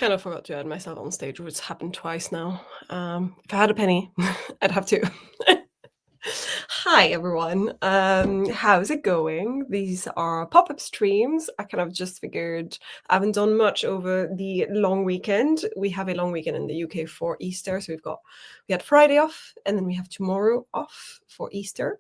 kind of forgot to add myself on stage, which happened twice now. If I had a penny, I'd have two. Hi everyone. How's it going? These are pop-up streams. I kind of just figured I haven't done much over the long weekend. We have a long weekend in the UK for Easter, so we had Friday off, and then we have tomorrow off for Easter.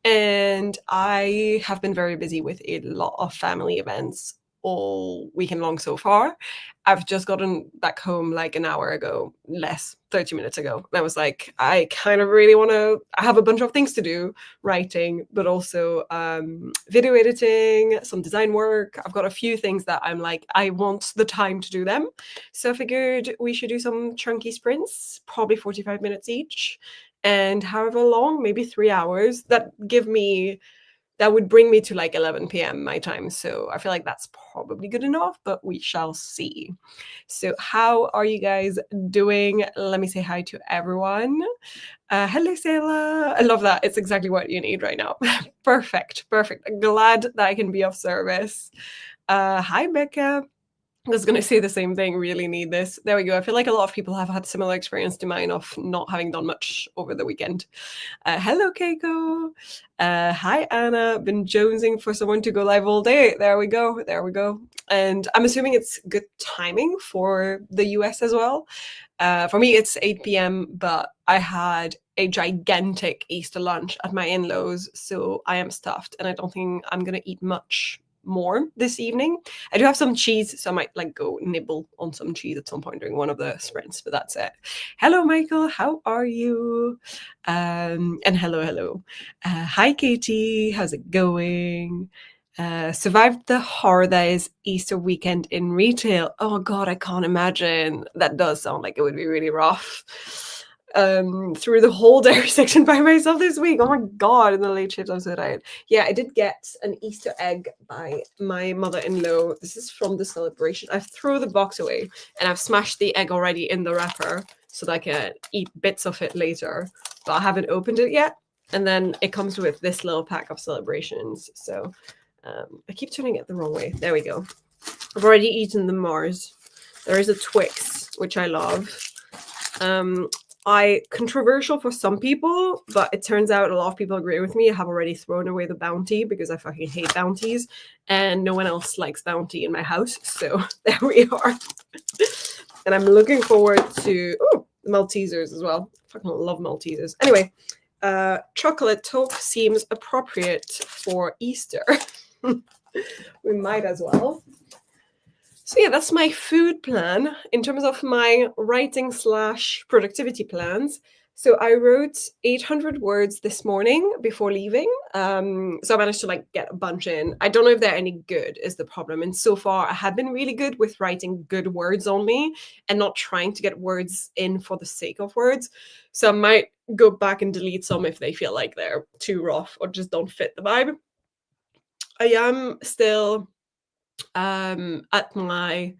And I have been very busy with a lot of family events all weekend long so far. I've just gotten back home like an hour ago, less, 30 minutes ago. And I was like, I kind of really want to, I have a bunch of things to do, writing, but also video editing, some design work. I've got a few things that I'm like, I want the time to do them. So I figured we should do some chunky sprints, probably 45 minutes each. And however long, maybe 3 hours, that would bring me to like 11 p.m. my time. So I feel like that's probably good enough, but we shall see. So how are you guys doing? Let me say hi to everyone. Hello, Selah. I love that. It's exactly what you need right now. Perfect. Glad that I can be of service. Hi, Becca. I was going to say the same thing. Really need this. There we go. I feel like a lot of people have had similar experience to mine of not having done much over the weekend. Hello, Keiko. Hi, Anna. Been jonesing for someone to go live all day. There we go. And I'm assuming it's good timing for the US as well. For me, it's 8 p.m., but I had a gigantic Easter lunch at my in-laws, so I am stuffed, and I don't think I'm going to eat much more this evening. I do have some cheese, so I might like go nibble on some cheese at some point during one of the sprints, but that's it. Hello, Michael. How are you? And hello. Hi, Katie. How's it going? Survived the holidays Easter weekend in retail. Oh God, I can't imagine. That does sound like it would be really rough. Through the whole dairy section by myself this week. Oh my God, in the late shift, I'm so tired. Yeah, I did get an Easter egg by my mother-in-law. This is from the celebration. I've thrown the box away and I've smashed the egg already in the wrapper so that I can eat bits of it later, but I haven't opened it yet. And then it comes with this little pack of celebrations. So I keep turning it the wrong way. There we go. I've already eaten the Mars. There is a Twix, which I love. Controversial for some people, but it turns out a lot of people agree with me. I have already thrown away the Bounty because I fucking hate Bounties, and no one else likes Bounty in my house. So there we are. And I'm looking forward to Maltesers as well. I fucking love Maltesers. Anyway, chocolate talk seems appropriate for Easter. We might as well. So yeah, that's my food plan in terms of my writing / productivity plans. So I wrote 800 words this morning before leaving. So I managed to like get a bunch in. I don't know if they're any good is the problem. And so far I have been really good with writing good words only and not trying to get words in for the sake of words. So I might go back and delete some if they feel like they're too rough or just don't fit the vibe. I am still at my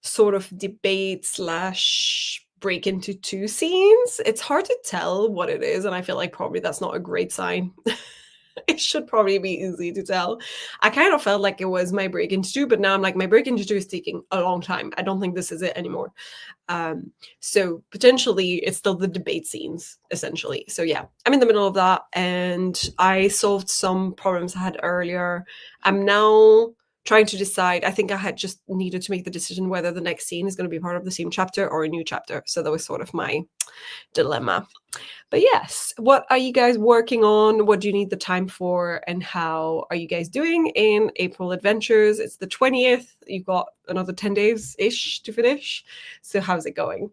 sort of debate / break into two scenes. It's hard to tell what it is, and I feel like probably that's not a great sign. It should probably be easy to tell. I kind of felt like it was my break into two, but now I'm like, my break into two is taking a long time. I don't think this is it anymore. So potentially it's still the debate scenes, essentially. So yeah, I'm in the middle of that, and I solved some problems I had earlier. I'm now trying to decide. I think I had just needed to make the decision whether the next scene is going to be part of the same chapter or a new chapter. So that was sort of my dilemma. But yes, what are you guys working on? What do you need the time for? And how are you guys doing in April Adventures? It's the 20th. You've got another 10 days-ish to finish. So how's it going?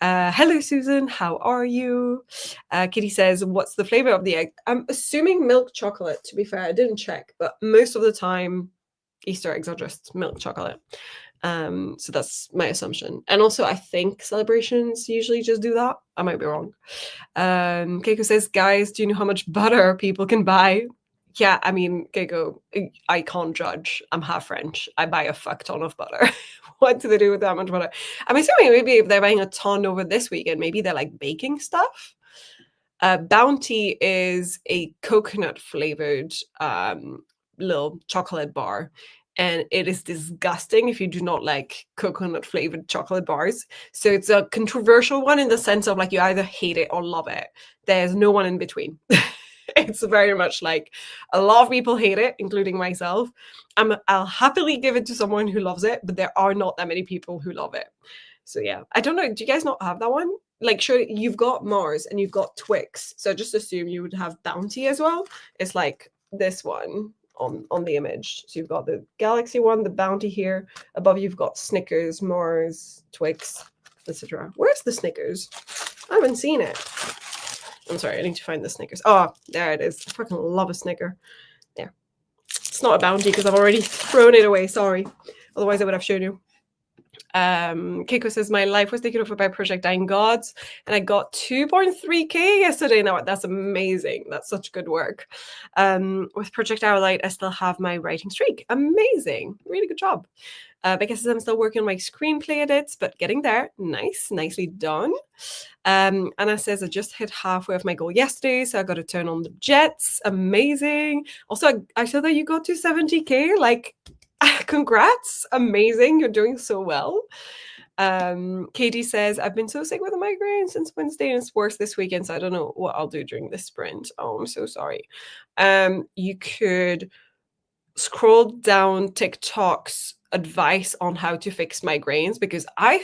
Hello, Susan. How are you? Kitty says, what's the flavor of the egg? I'm assuming milk chocolate, to be fair. I didn't check, but most of the time, Easter eggs are just milk chocolate. So that's my assumption. And also, I think celebrations usually just do that. I might be wrong. Keiko says, guys, do you know how much butter people can buy? Yeah, I mean, Keiko, I can't judge. I'm half French. I buy a fuck ton of butter. What do they do with that much butter? I'm assuming maybe if they're buying a ton over this weekend, maybe they're like baking stuff. Bounty is a coconut flavored little chocolate bar. and it is disgusting if you do not like coconut flavored chocolate bars. So it's a controversial one in the sense of like you either hate it or love it. There's no one in between. It's very much like a lot of people hate it, including myself. I'll happily give it to someone who loves it, but there are not that many people who love it. So yeah, I don't know. Do you guys not have that one? Like, sure, you've got Mars and you've got Twix, so just assume you would have Bounty as well. It's like this one on the image. So you've got the Galaxy one, the Bounty here. Above you've got Snickers, Mars, Twix, etc. Where's the Snickers? I haven't seen it. I'm sorry, I need to find the Snickers. Oh, there it is. I fucking love a Snicker. There. It's not a Bounty because I've already thrown it away. Sorry. Otherwise, I would have shown you. Keiko says, my life was taken over by Project Dying Gods, and I got 2.3k yesterday. Now that's amazing. That's such good work. With Project Hourlight, I still have my writing streak. Amazing. Really good job. Becca says, I'm still working on my screenplay edits, but getting there. Nice. Nicely done. Anna says, I just hit halfway of my goal yesterday, so I got to turn on the jets. Amazing. Also, I saw that you got to 70k. Like, congrats. Amazing. You're doing so well. Katie says, I've been so sick with a migraine since Wednesday and it's worse this weekend, so I don't know what I'll do during this sprint. Oh, I'm so sorry. You could scroll down TikTok's advice on how to fix migraines, because I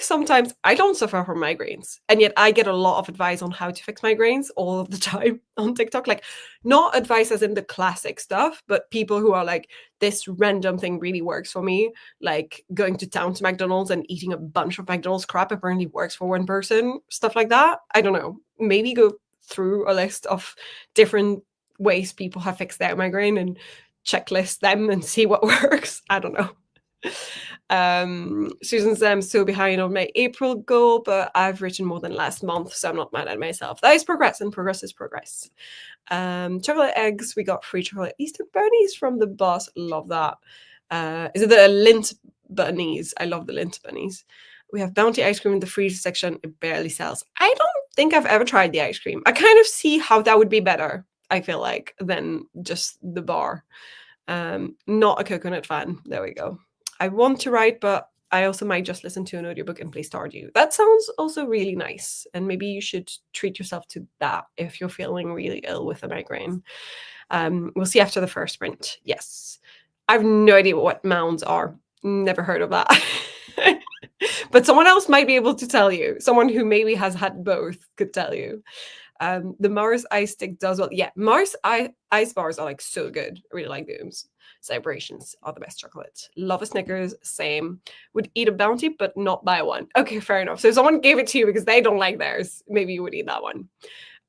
don't suffer from migraines, and yet I get a lot of advice on how to fix migraines all of the time on TikTok. Like, not advice as in the classic stuff, but people who are like, this random thing really works for me, like going to town to McDonald's and eating a bunch of McDonald's crap apparently works for one person, stuff like that. I don't know, maybe go through a list of different ways people have fixed their migraine and checklist them and see what works. I don't know. Susan says, I'm so behind on my April goal, but I've written more than last month, so I'm not mad at myself. That is progress, and progress is progress. Chocolate eggs, we got free chocolate Easter bunnies from the boss. Love that. Is it the Lindt bunnies? I love the Lindt bunnies. We have Bounty ice cream in the freezer section. It barely sells. I don't think I've ever tried the ice cream. I kind of see how that would be better, I feel like, than just the bar. Not a coconut fan. There we go. I want to write, but I also might just listen to an audiobook and play Stardew. That sounds also really nice. And maybe you should treat yourself to that if you're feeling really ill with a migraine. We'll see after the first sprint. Yes. I have no idea what mounds are. Never heard of that. But someone else might be able to tell you. Someone who maybe has had both could tell you. The Mars ice stick does well. Yeah, Mars ice bars are like so good. I really like those. Celebrations are the best chocolate. Love a Snickers, same. Would eat a Bounty, but not buy one. Okay, fair enough. So if someone gave it to you because they don't like theirs, maybe you would eat that one.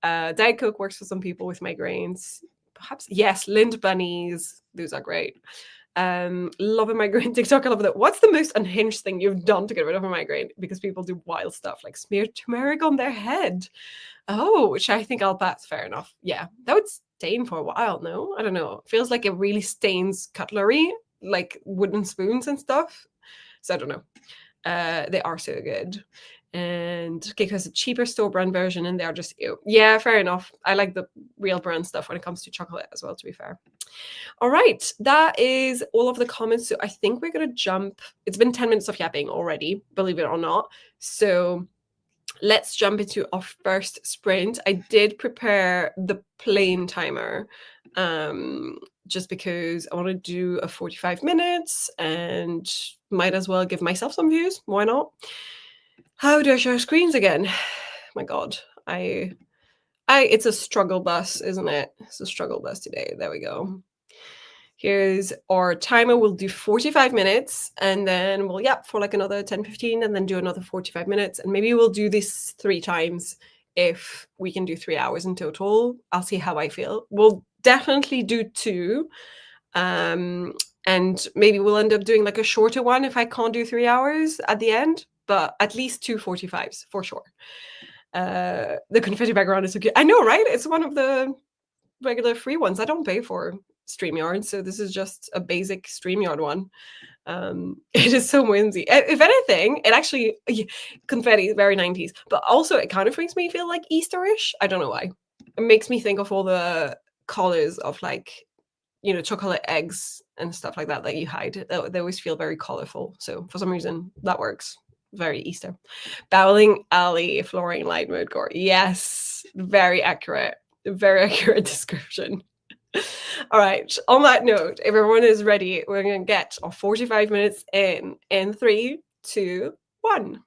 Diet Coke works for some people with migraines. Perhaps, yes, Lindt bunnies. Those are great. Love a migraine TikTok. I love that. What's the most unhinged thing you've done to get rid of a migraine? Because people do wild stuff like smear turmeric on their head. Oh, which I think I'll pass. Fair enough. Yeah, that would stain for a while. No, I don't know. It feels like it really stains cutlery, like wooden spoons and stuff. So I don't know. They are so good. And Keiko has a cheaper store brand version, and they're just ew. Yeah, fair enough. I like the real brand stuff when it comes to chocolate as well, to be fair. All right, that is all of the comments. So I think we're gonna jump. It's been 10 minutes of yapping already, believe it or not. So let's jump into our first sprint. I did prepare the plain timer just because I want to do a 45 minutes and might as well give myself some views. Why not? How do I share screens again? My God, it's a struggle bus, isn't it? It's a struggle bus today. There we go. Here's our timer. We'll do 45 minutes and then we'll yap for like another 10, 15 and then do another 45 minutes. And maybe we'll do this 3 times if we can do 3 hours in total. I'll see how I feel. We'll definitely do 2. And maybe we'll end up doing like a shorter one if I can't do 3 hours at the end, but at least 2 45s for sure. The confetti background is so good. I know, right? It's one of the regular free ones. I don't pay for StreamYard, so this is just a basic StreamYard one. It is so whimsy. If anything, it actually confetti, very 90s, but also it kind of makes me feel like Easterish. I don't know why. It makes me think of all the colors of like, you know, chocolate eggs and stuff like that that you hide. They always feel very colorful. So for some reason that works. Very Easter. Bowling alley, flooring light mode gore. Yes, very accurate. Very accurate description. All right. On that note, if everyone is ready, we're going to get our 45 minutes in 3, 2, 1.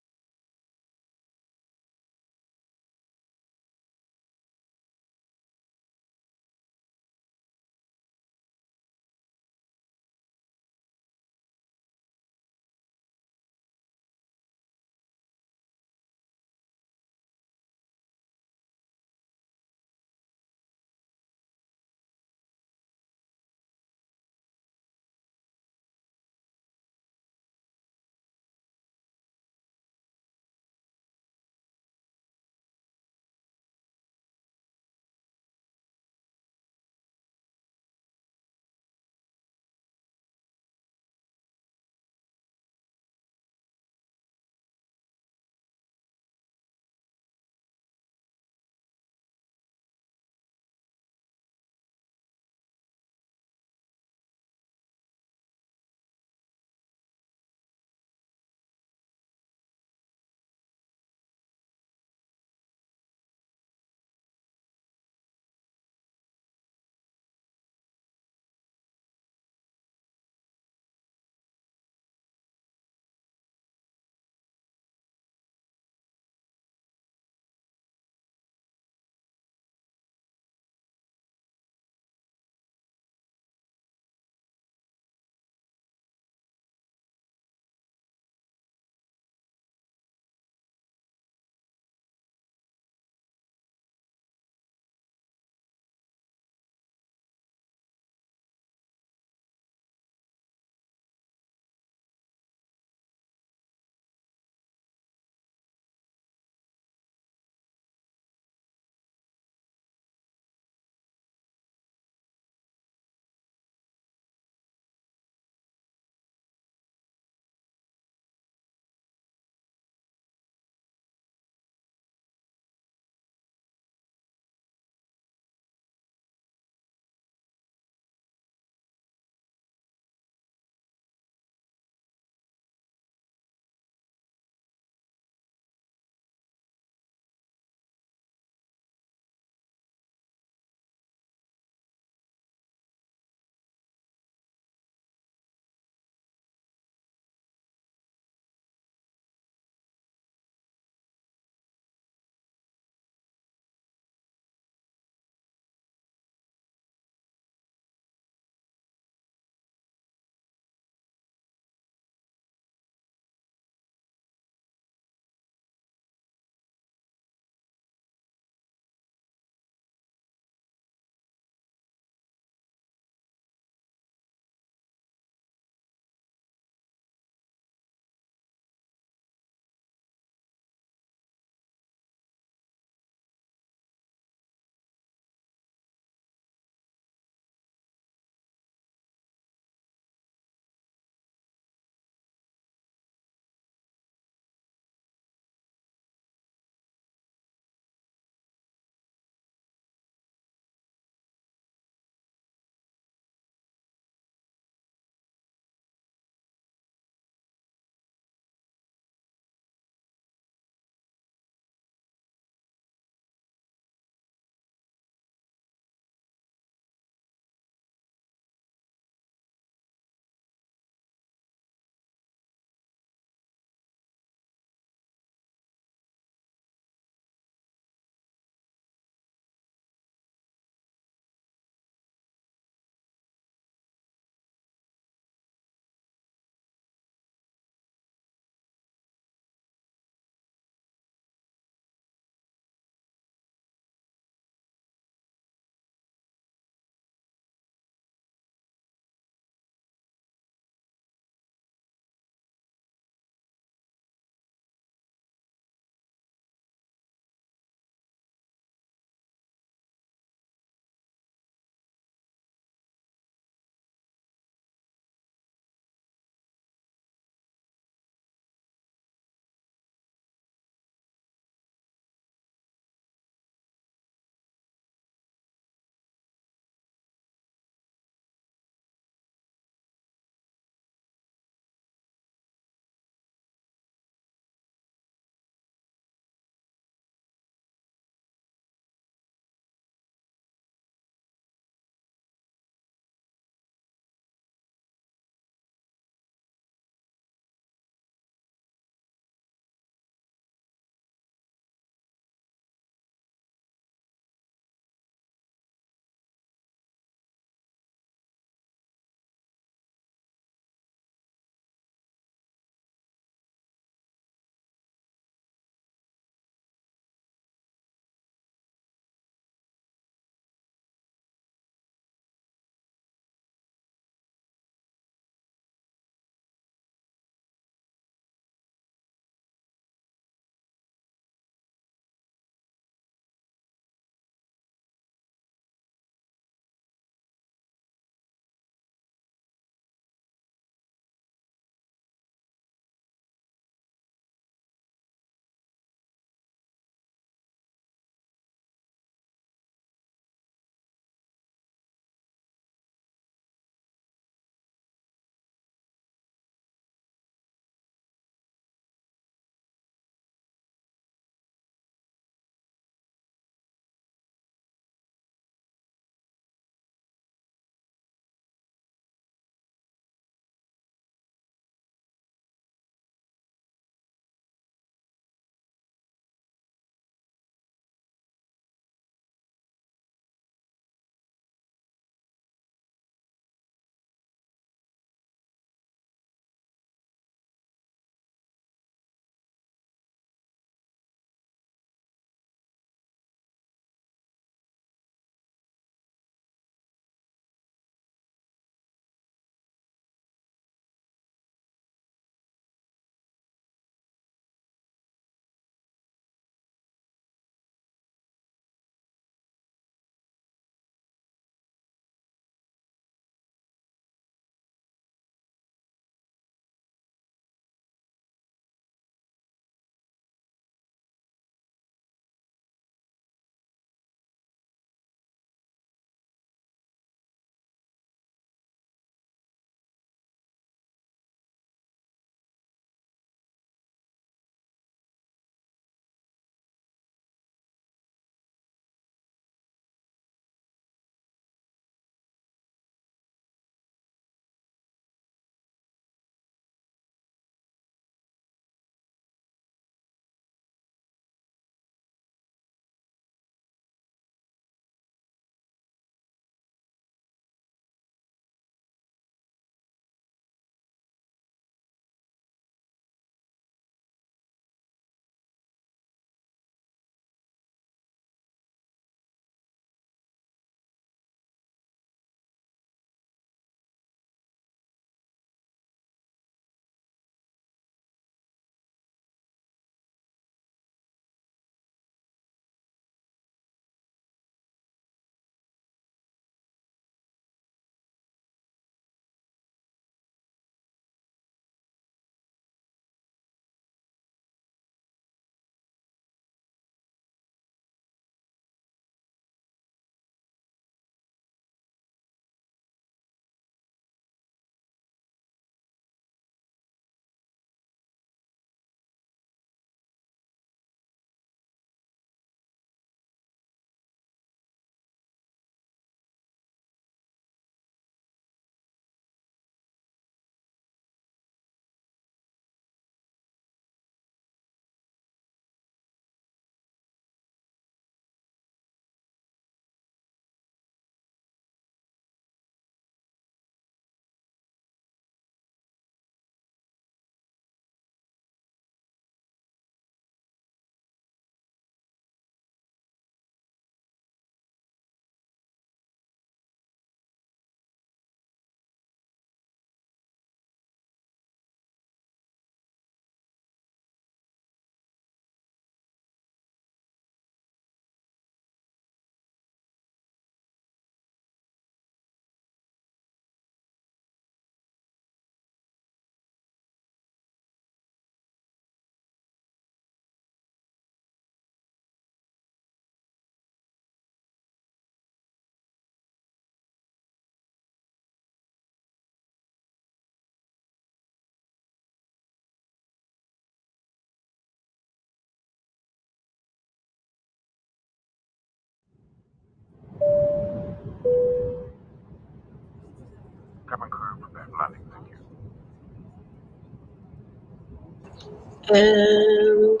And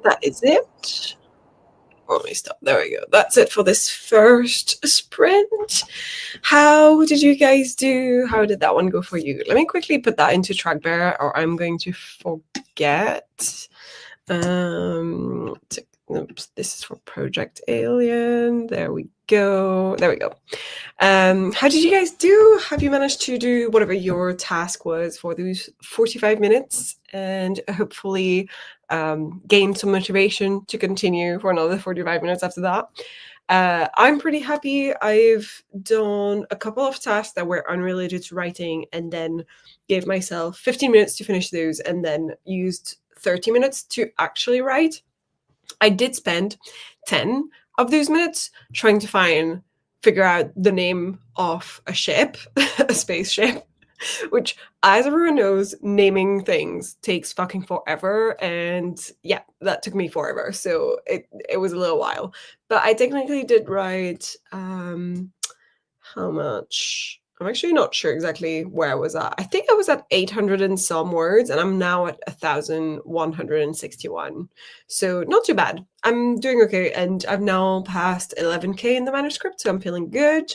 that is it. Let me stop. There we go. That's it for this first sprint. How did you guys do? How did that one go for you? Let me quickly put that into Trackbear, or I'm going to forget. Oops, this is for Project Alien. There we go. There we go. How did you guys do? Have you managed to do whatever your task was for those 45 minutes and hopefully gain some motivation to continue for another 45 minutes after that? I'm pretty happy. I've done a couple of tasks that were unrelated to writing and then gave myself 15 minutes to finish those and then used 30 minutes to actually write. I did spend 10 of those minutes trying to figure out the name of a ship, a spaceship, which, as everyone knows, naming things takes fucking forever. And yeah, that took me forever. So it was a little while. But I technically did write how much? I'm actually not sure exactly where I was at. I think I was at 800 and some words, and I'm now at 1,161. So not too bad. I'm doing okay, and I've now passed 11K in the manuscript, so I'm feeling good.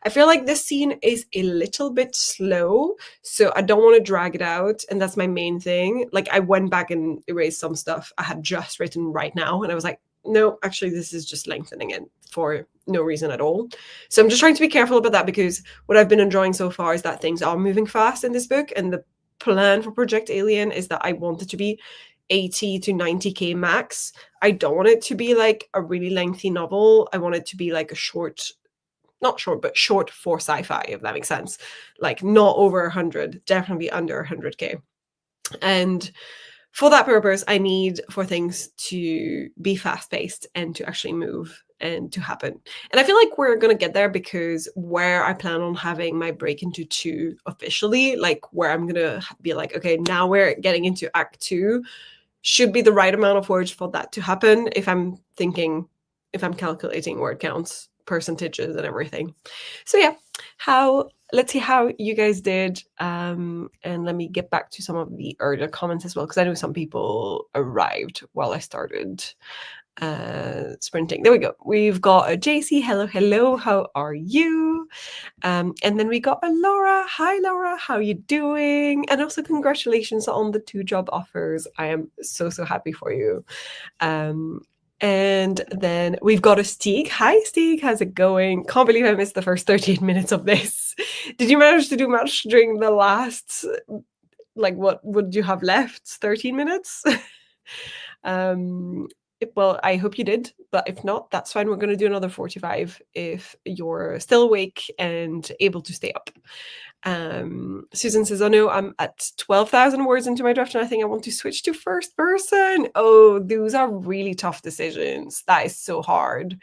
I feel like this scene is a little bit slow, so I don't want to drag it out, and that's my main thing. Like, I went back and erased some stuff I had just written right now, and I was like, no, actually, this is just lengthening it for no reason at all. So I'm just trying to be careful about that, because what I've been enjoying so far is that things are moving fast in this book, and the plan for Project Alien is that I want it to be 80 to 90K max. I don't want it to be like a really lengthy novel. I want it to be like a short, not short, but short for sci-fi, if that makes sense. Like not over 100, definitely under 100K. And for that purpose, I need for things to be fast-paced and to actually move and to happen. And I feel like we're going to get there, because where I plan on having my break into 2 officially, like where I'm going to be like, okay, now we're getting into Act 2, should be the right amount of words for that to happen, if I'm calculating word counts, percentages, and everything. So yeah, let's see how you guys did. And let me get back to some of the earlier comments as well, because I know some people arrived while I started sprinting. There we go. We've got a JC. Hello. How are you? And then we got a Laura. Hi, Laura. How are you doing? And also congratulations on the 2 job offers. I am so happy for you. And then we've got a Stieg. Hi, Stieg. How's it going? Can't believe I missed the first 13 minutes of this. Did you manage to do much during the last, like, what would you have left? 13 minutes? Well, I hope you did, but if not, that's fine. We're going to do another 45 if you're still awake and able to stay up. Susan says, oh no, I'm at 12,000 words into my draft and I think I want to switch to first person. Oh, those are really tough decisions. That is so hard.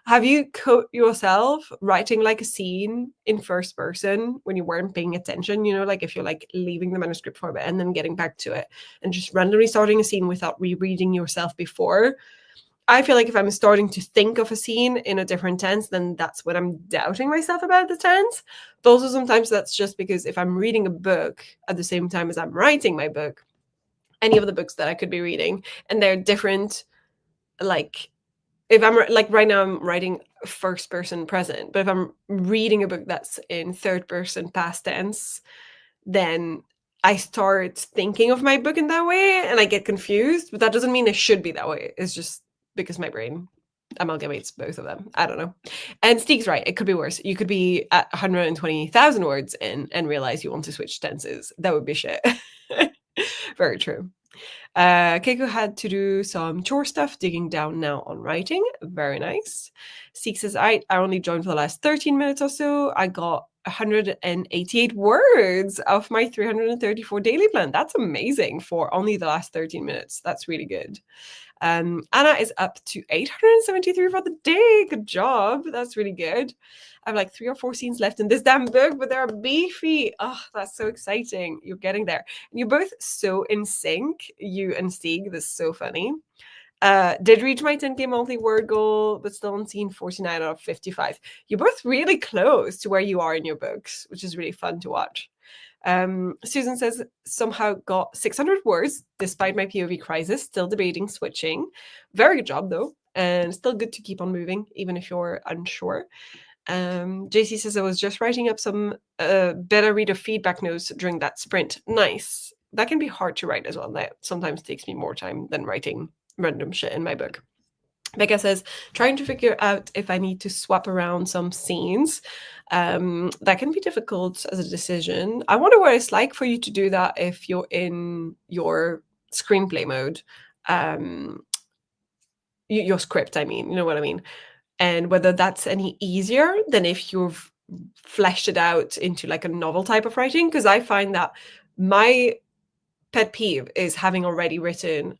Have you caught yourself writing like a scene in first person when you weren't paying attention? You know, like if you're like leaving the manuscript for a bit and then getting back to it and just randomly starting a scene without rereading yourself before. I feel like if I'm starting to think of a scene in a different tense, then that's when I'm doubting myself about the tense. But also sometimes that's just because if I'm reading a book at the same time as I'm writing my book, any of the books that I could be reading, and they're different, like if I'm like right now I'm writing first person present, but if I'm reading a book that's in third person past tense, then I start thinking of my book in that way and I get confused, but that doesn't mean it should be that way. It's just because my brain amalgamates both of them. I don't know. And Steve's right. It could be worse. You could be at 120,000 words in and realize you want to switch tenses. That would be shit. Very true. Keiko had to do some chore stuff, digging down now on writing. Very nice. Seek says, I only joined for the last 13 minutes or so. I got 188 words of my 334 daily plan. That's amazing for only the last 13 minutes. That's really good. Anna is up to 873 for the day. Good job. That's really good. I have like 3 or 4 scenes left in this damn book, but they're beefy. Oh, that's so exciting. You're getting there. And you're both so in sync, you and Stieg. This is so funny. Did reach my 10K monthly word goal, but still on scene 49 out of 55. You're both really close to where you are in your books, which is really fun to watch. Susan says, somehow got 600 words despite my POV crisis, still debating switching. Very good job, though. And still good to keep on moving, even if you're unsure. JC says, I was just writing up some better reader feedback notes during that sprint. Nice. That can be hard to write as well. That sometimes takes me more time than writing random shit in my book. Becca says, trying to figure out if I need to swap around some scenes. That can be difficult as a decision. I wonder what it's like for you to do that if you're in your screenplay mode. Your script, I mean, you know what I mean? And whether that's any easier than if you've fleshed it out into like a novel type of writing. Because I find that my pet peeve is having already written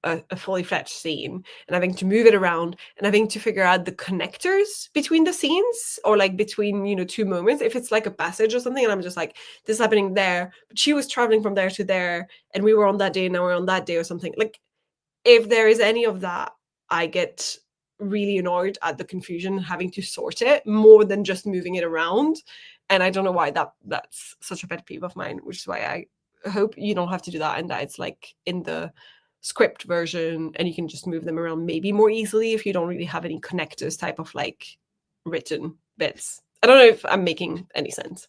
a fully fledged scene and having to move it around and having to figure out the connectors between the scenes or like between, two moments. If it's like a passage or something and I'm just like, this is happening there, but she was traveling from there to there and we were on that day and now we're on that day or something. Like if there is any of that, I get really annoyed at the confusion, having to sort it more than just moving it around. And I don't know why that's such a pet peeve of mine, which is why I hope you don't have to do that and that it's like in the script version and you can just move them around maybe more easily if you don't really have any connectors type of like written bits. I don't know if I'm making any sense.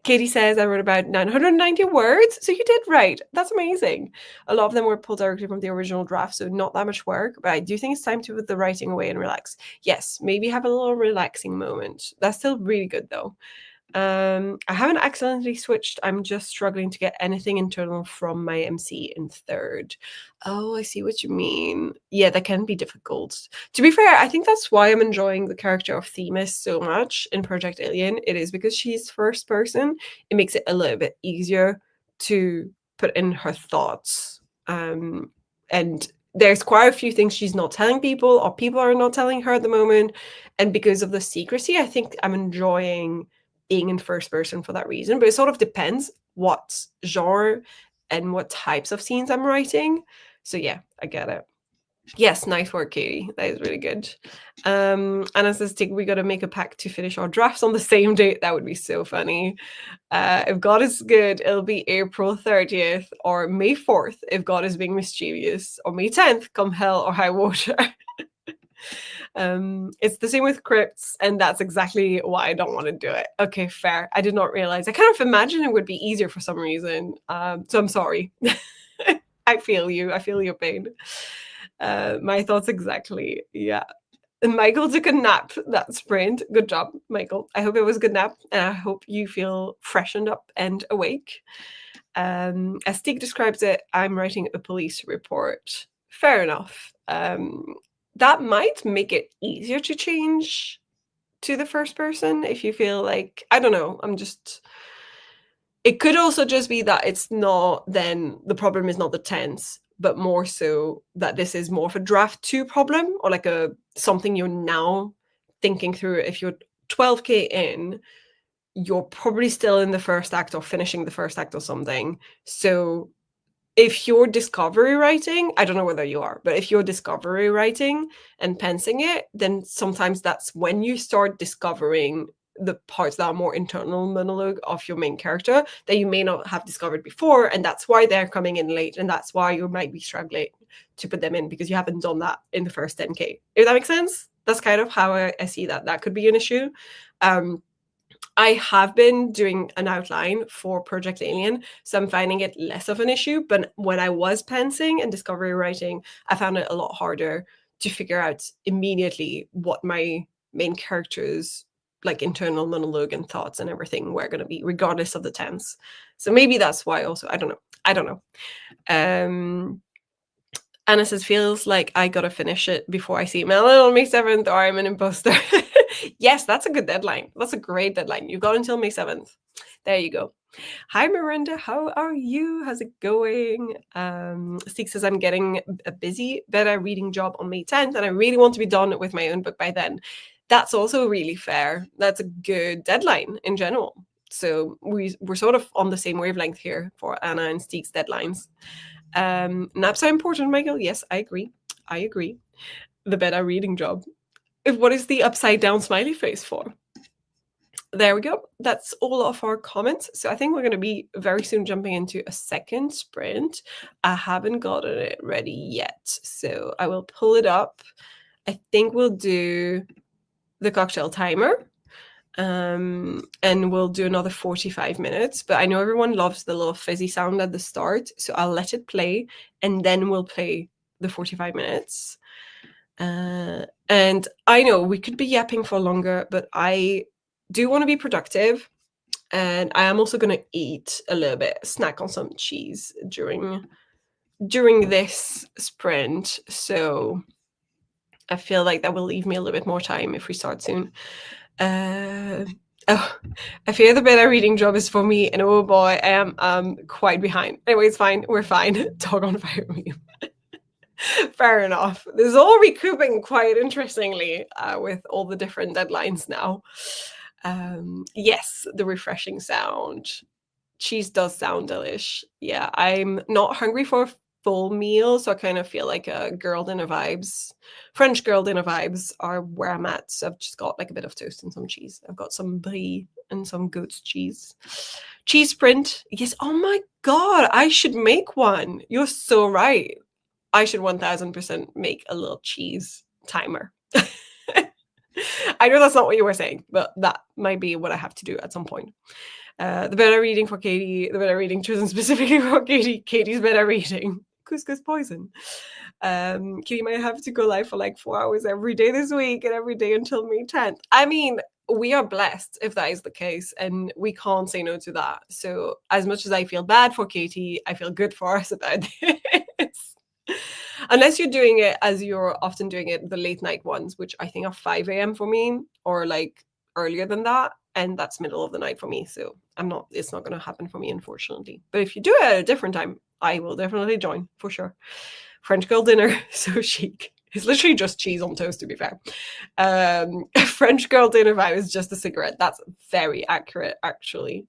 Katie says, I wrote about 990 words. So you did right. That's amazing. A lot of them were pulled directly from the original draft, so not that much work. But I do think it's time to put the writing away and relax. Yes, maybe have a little relaxing moment. That's still really good, though. I haven't accidentally switched. I'm just struggling to get anything internal from my MC in third. Oh, I see what you mean. Yeah, that can be difficult. To be fair, I think that's why I'm enjoying the character of Themis so much in Project Alien. It is because she's first person. It makes it a little bit easier to put in her thoughts. And there's quite a few things she's not telling people or people are not telling her at the moment. And because of the secrecy, I think I'm enjoying being in first person for that reason, but it sort of depends what genre and what types of scenes I'm writing. So yeah, I get it. Yes, nice work, Katie. That is really good. Anna says, we got to make a pact to finish our drafts on the same date. That would be so funny. If God is good, it'll be April 30th or May 4th if God is being mischievous, or May 10th, come hell or high water. It's the same with crypts, and that's exactly why I don't want to do it. Okay, fair. I did not realize. I kind of imagined it would be easier for some reason. So I'm sorry. I feel you. I feel your pain. My thoughts exactly. Yeah. And Michael took a nap that sprint. Good job, Michael. I hope it was a good nap, and I hope you feel freshened up and awake. As Stig describes it, I'm writing a police report. Fair enough. That might make it easier to change to the first person if you feel like, I don't know, it could also just be that it's not, then the problem is not the tense, but more so that this is more of a draft 2 problem or like something you're now thinking through. If you're 12K in, you're probably still in the first act or finishing the first act or something. So if you're discovery writing, I don't know whether you are, but if you're discovery writing and pensing it, then sometimes that's when you start discovering the parts that are more internal monologue of your main character that you may not have discovered before. And that's why they're coming in late. And that's why you might be struggling to put them in because you haven't done that in the first 10K. If that makes sense? That's kind of how I see that could be an issue. I have been doing an outline for Project Alien, so I'm finding it less of an issue. But when I was pensing and discovery writing, I found it a lot harder to figure out immediately what my main character's like internal monologue and thoughts and everything were going to be, regardless of the tense. So maybe that's why also, I don't know. Anna says, feels like I gotta finish it before I see Melon on May 7th or I'm an imposter. Yes, that's a good deadline. That's a great deadline. You've got until May 7th. There you go. Hi, Miranda. How are you? How's it going? Stig says, I'm getting a busy beta reading job on May 10th, and I really want to be done with my own book by then. That's also really fair. That's a good deadline in general. So we're sort of on the same wavelength here for Anna and Stig's deadlines. Naps are important, Michael. Yes, I agree. The beta reading job. What is the upside down smiley face for? There we go. that's all of our comments. So I think we're going to be very soon jumping into a second sprint. I haven't gotten it ready yet, so I will pull it up. I think we'll do the cocktail timer, and we'll do another 45 minutes. But I know everyone loves the little fizzy sound at the start, so I'll let it play, and then we'll play the 45 minutes. And I know we could be yapping for longer, but I do want to be productive. And I am also going to eat a little bit, snack on some cheese during this sprint. So I feel like that will leave me a little bit more time if we start soon. Oh, I fear the better reading job is for me, and oh boy, I am quite behind. Anyway, it's fine. We're fine. Dog on fire me. Fair enough. This is all recouping quite interestingly with all the different deadlines now. Yes, the refreshing sound. Cheese does sound delish. Yeah, I'm not hungry for a full meal, so I kind of feel like a girl dinner vibes. French girl dinner vibes are where I'm at. So I've just got like a bit of toast and some cheese. I've got some brie and some goat's cheese. Cheese sprint. Yes. Oh my God, I should make one. You're so right. I should 1000% make a little cheese timer. I know that's not what you were saying, but that might be what I have to do at some point. The better reading for Katie, the better reading chosen specifically for Katie, Katie's better reading. Couscous poison. Katie might have to go live for like 4 hours every day this week and every day until May 10th. I mean, we are blessed if that is the case, and we can't say no to that. So as much as I feel bad for Katie, I feel good for us about this. Unless you're doing it as you're often doing it, the late night ones, which I think are 5 a.m. for me, or like earlier than that. And that's middle of the night for me. So it's not going to happen for me, unfortunately. But if you do it at a different time, I will definitely join for sure. French girl dinner, so chic. It's literally just cheese on toast, to be fair. French girl dinner vibe is just a cigarette. That's very accurate, actually.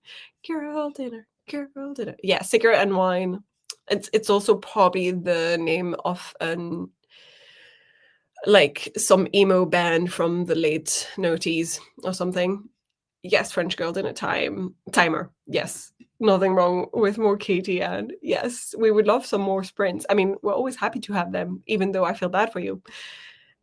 Girl dinner, girl dinner. Yeah, cigarette and wine. It's also probably the name of like some emo band from the late noughties or something. Yes, French girl dinner timer. Yes, nothing wrong with more Katie, and yes, we would love some more sprints. I mean, we're always happy to have them, even though I feel bad for you.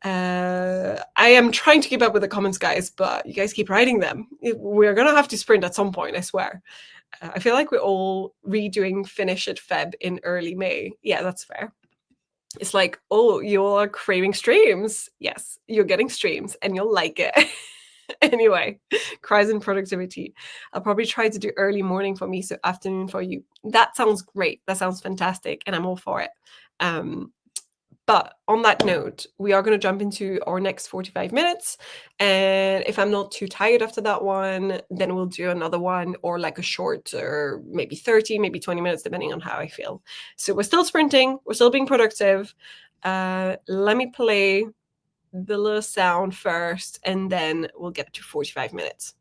I am trying to keep up with the comments, guys, but you guys keep writing them. We're gonna have to sprint at some point, I swear. I feel like we're all redoing Finish It Feb in early May. Yeah, that's fair. It's like, oh, you're craving streams. Yes, you're getting streams and you'll like it. Anyway, cries and productivity. I'll probably try to do early morning for me, so afternoon for you. That sounds great. That sounds fantastic, and I'm all for it. But on that note, we are going to jump into our next 45 minutes. And if I'm not too tired after that one, then we'll do another one, or like a short, or maybe 30, maybe 20 minutes, depending on how I feel. So we're still sprinting. We're still being productive. Let me play the little sound first, and then we'll get to 45 minutes.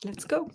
Let's go.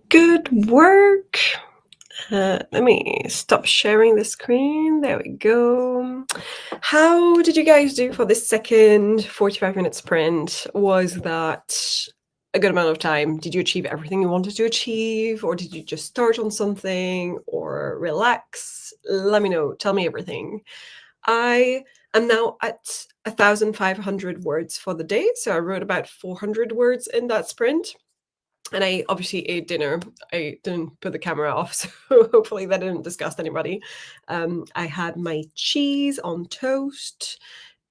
Good work. Let me stop sharing the screen. There we go. How did you guys do for the second 45-minute sprint? Was that a good amount of time? Did you achieve everything you wanted to achieve, or did you just start on something or relax? Let me know. Tell me everything. I am now at 1,500 words for the day. So I wrote about 400 words in that sprint. And I obviously ate dinner. I didn't put the camera off, so hopefully that didn't disgust anybody. I had my cheese on toast,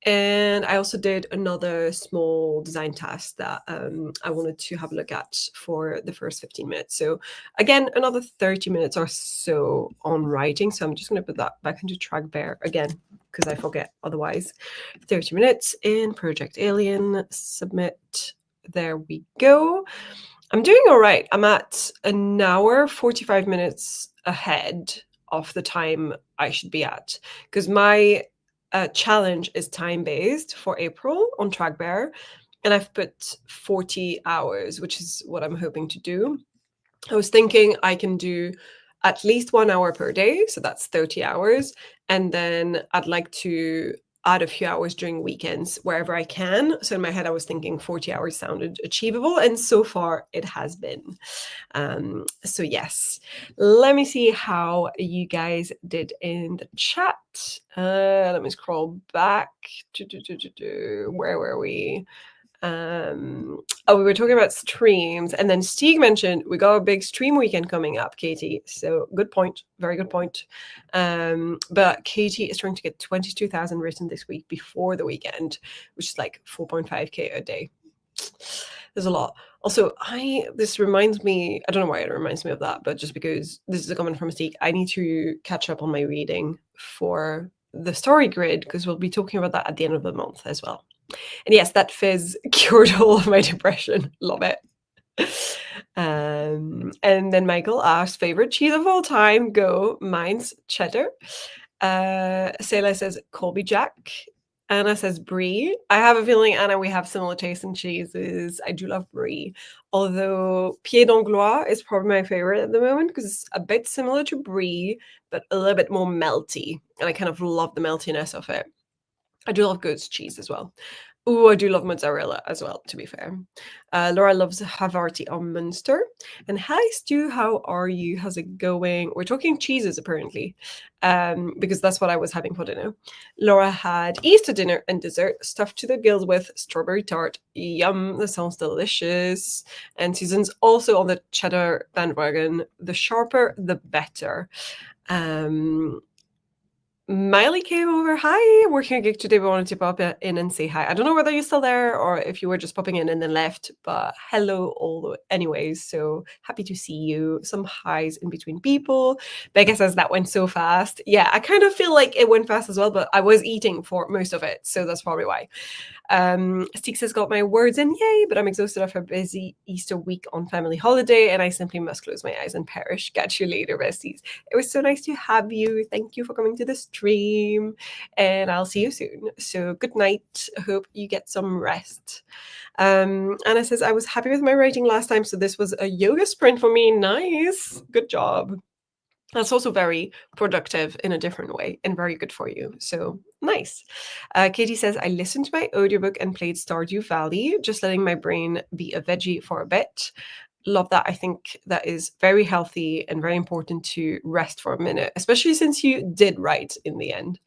and I also did another small design task that I wanted to have a look at for the first 15 minutes. So again, another 30 minutes or so on writing. So I'm just going to put that back into Trackbear again, because I forget otherwise. 30 minutes in Project Alien, submit. There we go. I'm doing all right. I'm at an hour, 45 minutes ahead of the time I should be at, because my challenge is time-based for April on Trackbear, and I've put 40 hours, which is what I'm hoping to do. I was thinking I can do at least 1 hour per day, so that's 30 hours, and then I'd like to add a few hours during weekends wherever I can. So in my head, I was thinking 40 hours sounded achievable, and so far it has been. So yes, let me see how you guys did in the chat. Let me scroll back. Where were we? We were talking about streams, and then Stieg mentioned we got a big stream weekend coming up, Katie. So good point, very good point. But Katie is trying to get 22,000 written this week before the weekend, which is like 4.5k a day. There's a lot. Also, this reminds me, I don't know why it reminds me of that, but just because this is a comment from Stieg, I need to catch up on my reading for the story grid, because we'll be talking about that at the end of the month as well. And yes, that fizz cured all of my depression. Love it. And then Michael asked, favorite cheese of all time? Go. Mine's cheddar. Selah says Colby Jack. Anna says brie. I have a feeling, Anna, we have similar taste in cheeses. I do love brie. Although Pied d'Anglois is probably my favorite at the moment, because it's a bit similar to brie, but a little bit more melty. And I kind of love the meltiness of it. I do love goat's cheese as well. Oh, I do love mozzarella as well, to be fair. Laura loves Havarti on Munster. And hi, Stu, how are you? How's it going? We're talking cheeses, apparently, because that's what I was having for dinner. Laura had Easter dinner and dessert, stuffed to the gills with strawberry tart. Yum, that sounds delicious. And Susan's also on the cheddar bandwagon. The sharper, the better. Miley came over. Hi, working a gig today, but wanted to pop in and say hi. I don't know whether you're still there or if you were just popping in and then left, but hello all anyways. So happy to see you. Some highs in between people. Becca says that went so fast. Yeah, I kind of feel like it went fast as well, but I was eating for most of it, so that's probably why. Stix has got my words in, yay, but I'm exhausted after a busy Easter week on family holiday, and I simply must close my eyes and perish. Catch you later, besties. It was so nice to have you. Thank you for coming to the stream, and I'll see you soon. So good night. Hope you get some rest. Anna says, I was happy with my writing last time, so this was a yoga sprint for me. Nice. Good job. That's also very productive in a different way and very good for you. So nice. Katie says, I listened to my audiobook and played Stardew Valley, just letting my brain be a veggie for a bit. Love that. I think that is very healthy and very important to rest for a minute, especially since you did write in the end.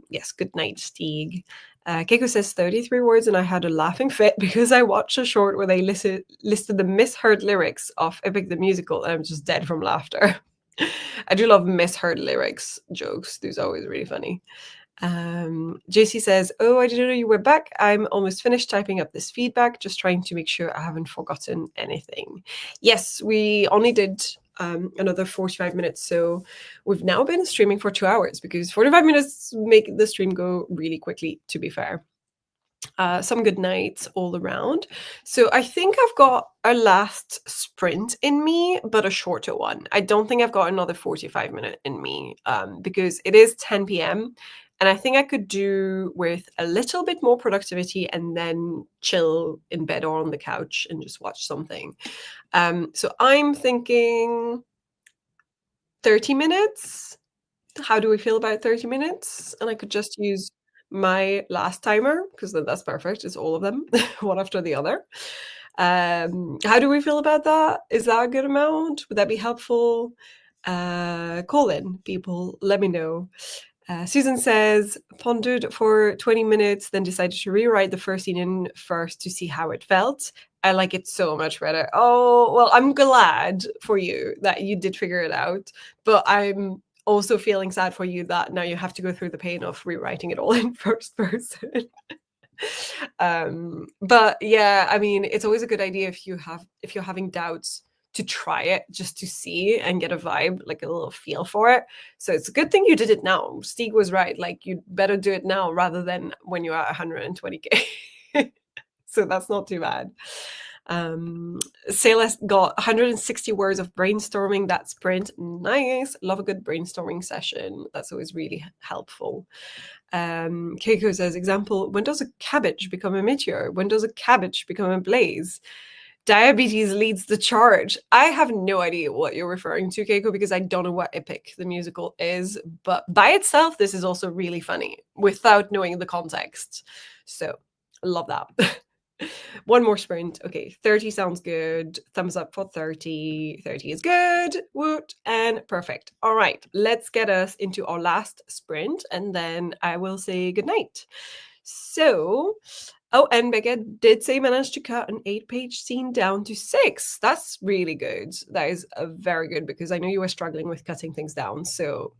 Yes, good night, Stieg. Keiko says 33 words, and I had a laughing fit because I watched a short where they listed the misheard lyrics of Epic the Musical, and I'm just dead from laughter. I do love misheard lyrics jokes. These are always really funny. JC says, oh, I didn't know you were back. I'm almost finished typing up this feedback, just trying to make sure I haven't forgotten anything. Yes, we only did another 45 minutes. So we've now been streaming for 2 hours because 45 minutes make the stream go really quickly, to be fair. Some good nights all around. So I think I've got a last sprint in me, but a shorter one. I don't think I've got another 45 minute in me because it is 10 p.m. And I think I could do with a little bit more productivity and then chill in bed or on the couch and just watch something. So I'm thinking 30 minutes. How do we feel about 30 minutes? And I could just use my last timer because then that's perfect. It's all of them, one after the other. How do we feel about that? Is that a good amount? Would that be helpful? Call in, people. Let me know. Susan says, pondered for 20 minutes, then decided to rewrite the first scene in first to see how it felt. I like it so much better. Oh, well, I'm glad for you that you did figure it out, but I'm also feeling sad for you that now you have to go through the pain of rewriting it all in first person. But yeah, I mean, it's always a good idea if you're having doubts to try it just to see and get a vibe, like a little feel for it. So it's a good thing you did it now. Stieg was right. Like you better do it now rather than when you're at 120K. So that's not too bad. Celeste got 160 words of brainstorming that sprint. Nice. Love a good brainstorming session. That's always really helpful. Keiko says, example, when does a cabbage become a meteor? When does a cabbage become a blaze? Diabetes leads the charge. I have no idea what you're referring to, Keiko, because I don't know what Epic the musical is. But by itself, this is also really funny without knowing the context. So, love that. One more sprint. Okay, 30 sounds good. Thumbs up for 30. 30 is good. Woot. And perfect. All right, let's get us into our last sprint and then I will say goodnight. So, oh, and Becca did say managed to cut an 8-page scene down to 6. That's really good. That is very good because I know you were struggling with cutting things down. So,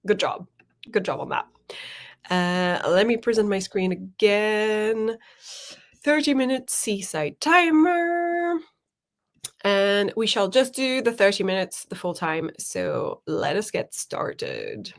good job. Good job on that. Let me present my screen again. 30-minute seaside timer. And we shall just do the 30 minutes the full time. So let us get started.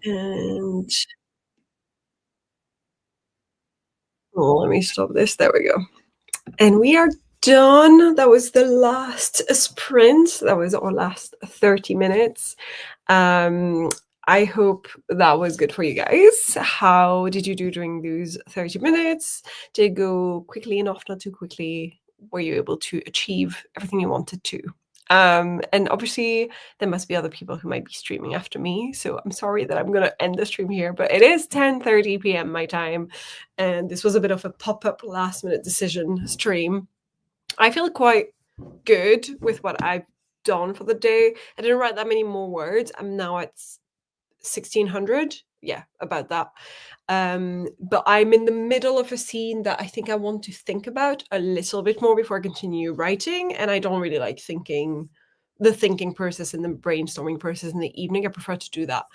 And oh, let me stop this. There we go. And we are done. That was the last sprint. That was our last 30 minutes. Um, I hope that was good for you guys. How did you do during those 30 minutes? Did it go quickly enough, not too quickly? Were you able to achieve everything you wanted to? And obviously, there must be other people who might be streaming after me. So I'm sorry that I'm going to end the stream here, but it is 10:30 p.m. my time. And this was a bit of a pop up last minute decision stream. I feel quite good with what I've done for the day. I didn't write that many more words. I'm now at 1600. Yeah, about that. But I'm in the middle of a scene that I think I want to think about a little bit more before I continue writing. And I don't really like the thinking process and the brainstorming process in the evening. I prefer to do that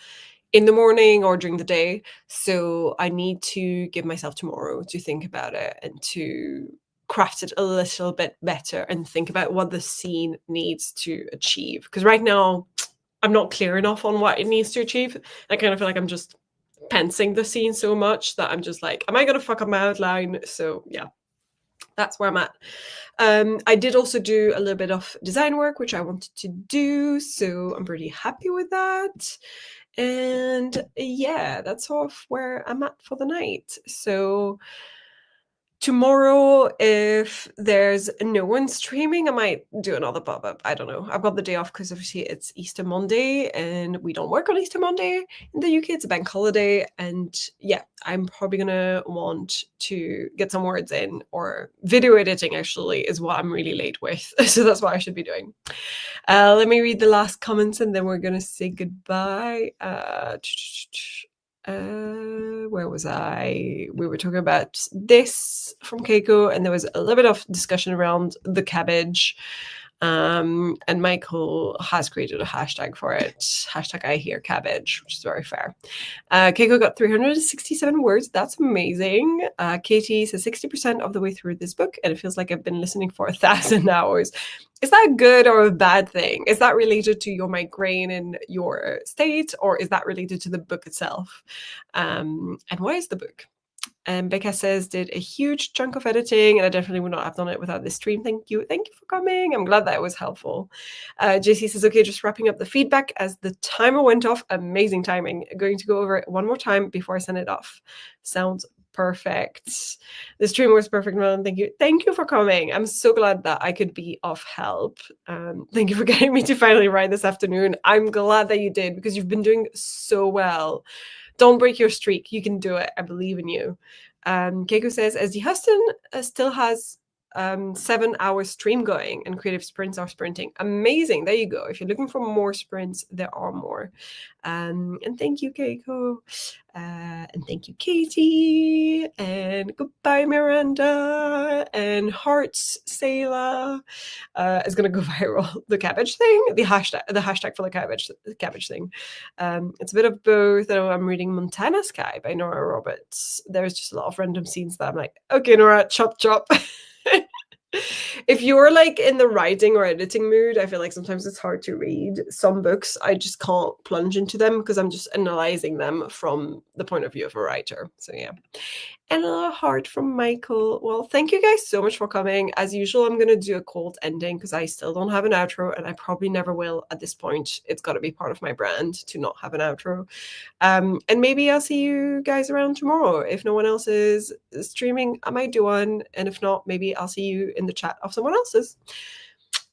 in the morning or during the day. So I need to give myself tomorrow to think about it and to craft it a little bit better and think about what the scene needs to achieve. Because right now, I'm not clear enough on what it needs to achieve. I kind of feel like I'm just pensing the scene so much that I'm just like, am I going to fuck up my outline? So yeah, that's where I'm at. I did also do a little bit of design work, which I wanted to do. So I'm pretty happy with that. And yeah, that's sort of where I'm at for the night. So tomorrow, if there's no one streaming, I might do another pop-up. I don't know. I've got the day off because obviously it's Easter Monday and we don't work on Easter Monday in the UK. It's a bank holiday. And yeah, I'm probably gonna want to get some words in, or video editing actually is what I'm really late with. So that's what I should be doing. Let me read the last comments and then we're gonna say goodbye. Where was I? We were talking about this from Keiko, and there was a little bit of discussion around the cabbage. And Michael has created a hashtag for it. Hashtag I hear cabbage, which is very fair. Keiko got 367 words. That's amazing. Katie says 60% of the way through this book, and it feels like I've been listening for 1,000 hours. Is that good or a bad thing? Is that related to your migraine and your state, or is that related to the book itself? And what is the book? And Becca says, did a huge chunk of editing, and I definitely would not have done it without this stream. Thank you. Thank you for coming. I'm glad that it was helpful. JC says, okay, just wrapping up the feedback as the timer went off. Amazing timing. Going to go over it one more time before I send it off. Sounds perfect. The stream was perfect, Melon. Thank you. Thank you for coming. I'm so glad that I could be of help. Thank you for getting me to finally write this afternoon. I'm glad that you did, because you've been doing so well. Don't break your streak. You can do it. I believe in you. Keiko says, SD Huston still has 7 hours stream going, and creative sprints are sprinting. Amazing. There you go. If you're looking for more sprints, there are more. And thank you, Keiko. And thank you, Katie. And goodbye, Miranda. And Hearts, Sayla. Is going to go viral. The cabbage thing, the hashtag for the cabbage thing. It's a bit of both. I'm reading Montana Sky by Nora Roberts. There's just a lot of random scenes that I'm like, okay, Nora, chop, chop. If you're like in the writing or editing mood, I feel like sometimes it's hard to read some books. I just can't plunge into them because I'm just analyzing them from the point of view of a writer. So yeah. And a heart from Michael. Well, thank you guys so much for coming. As usual, I'm going to do a cold ending because I still don't have an outro, and I probably never will at this point. It's got to be part of my brand to not have an outro. And maybe I'll see you guys around tomorrow. If no one else is streaming, I might do one. And if not, maybe I'll see you in the chat of someone else's.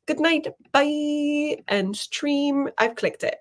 Good night. Bye. And stream. I've clicked it.